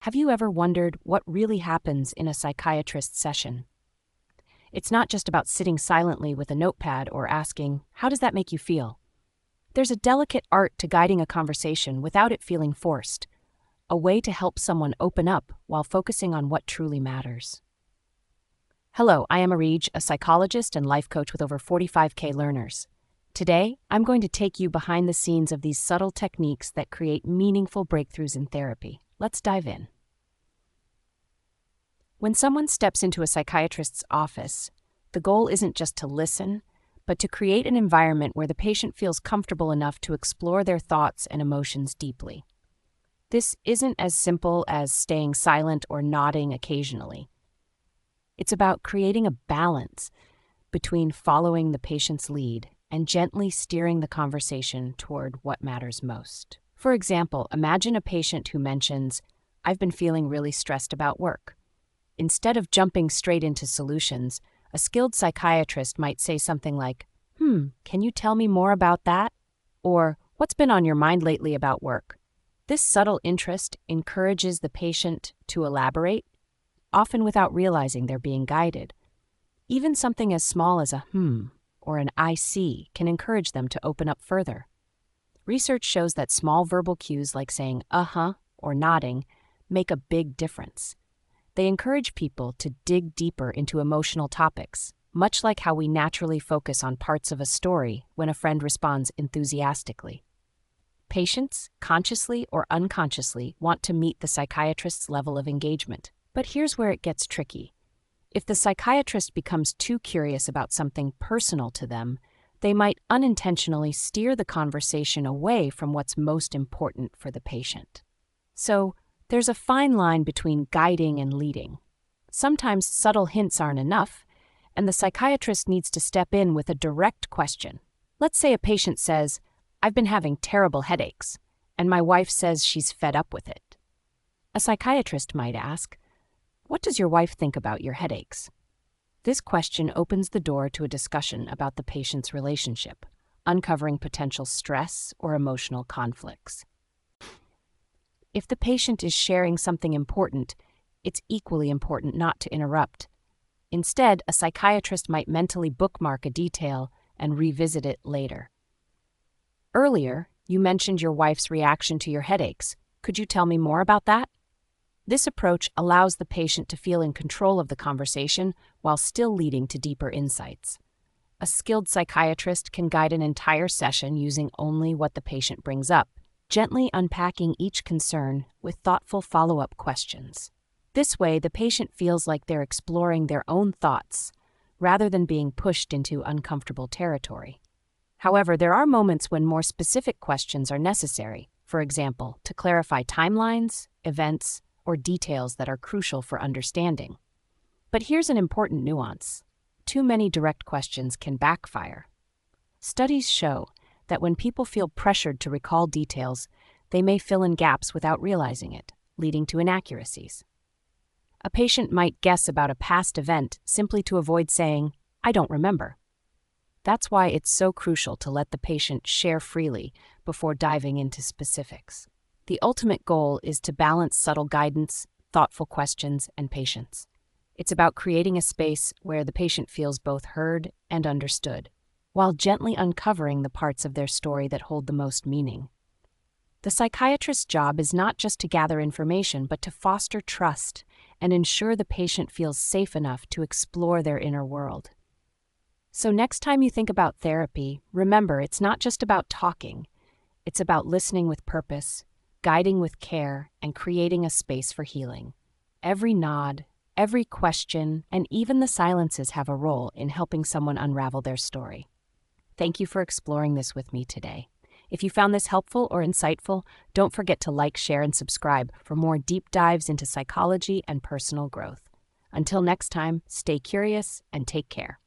Have you ever wondered what really happens in a psychiatrist session? It's not just about sitting silently with a notepad or asking, "How does that make you feel?" There's a delicate art to guiding a conversation without it feeling forced, a way to help someone open up while focusing on what truly matters. Hello, I am Arij, a psychologist and life coach with over 45K learners. Today, I'm going to take you behind the scenes of these subtle techniques that create meaningful breakthroughs in therapy. Let's dive in. When someone steps into a psychiatrist's office, the goal isn't just to listen, but to create an environment where the patient feels comfortable enough to explore their thoughts and emotions deeply. This isn't as simple as staying silent or nodding occasionally. It's about creating a balance between following the patient's lead and gently steering the conversation toward what matters most. For example, imagine a patient who mentions, "I've been feeling really stressed about work." Instead of jumping straight into solutions, a skilled psychiatrist might say something like, "Can you tell me more about that?" Or, "What's been on your mind lately about work?" This subtle interest encourages the patient to elaborate, often without realizing they're being guided. Even something as small as a or an "I see" can encourage them to open up further. Research shows that small verbal cues like saying "uh-huh" or nodding make a big difference. They encourage people to dig deeper into emotional topics, much like how we naturally focus on parts of a story when a friend responds enthusiastically. Patients, consciously or unconsciously, want to meet the psychiatrist's level of engagement. But here's where it gets tricky. If the psychiatrist becomes too curious about something personal to them, they might unintentionally steer the conversation away from what's most important for the patient. So, there's a fine line between guiding and leading. Sometimes subtle hints aren't enough, and the psychiatrist needs to step in with a direct question. Let's say a patient says, "I've been having terrible headaches, and my wife says she's fed up with it." A psychiatrist might ask, "What does your wife think about your headaches?" This question opens the door to a discussion about the patient's relationship, uncovering potential stress or emotional conflicts. If the patient is sharing something important, it's equally important not to interrupt. Instead, a psychiatrist might mentally bookmark a detail and revisit it later. Earlier, you mentioned your wife's reaction to your headaches. Could you tell me more about that? This approach allows the patient to feel in control of the conversation while still leading to deeper insights. A skilled psychiatrist can guide an entire session using only what the patient brings up, gently unpacking each concern with thoughtful follow-up questions. This way, the patient feels like they're exploring their own thoughts rather than being pushed into uncomfortable territory. However, there are moments when more specific questions are necessary, for example, to clarify timelines, events, or details that are crucial for understanding. But here's an important nuance. Too many direct questions can backfire. Studies show that when people feel pressured to recall details, they may fill in gaps without realizing it, leading to inaccuracies. A patient might guess about a past event simply to avoid saying, "I don't remember." That's why it's so crucial to let the patient share freely before diving into specifics. The ultimate goal is to balance subtle guidance, thoughtful questions, and patience. It's about creating a space where the patient feels both heard and understood, while gently uncovering the parts of their story that hold the most meaning. The psychiatrist's job is not just to gather information, but to foster trust and ensure the patient feels safe enough to explore their inner world. So next time you think about therapy, remember it's not just about talking. It's about listening with purpose, guiding with care, and creating a space for healing. Every nod, every question, and even the silences have a role in helping someone unravel their story. Thank you for exploring this with me today. If you found this helpful or insightful, don't forget to like, share, and subscribe for more deep dives into psychology and personal growth. Until next time, stay curious and take care.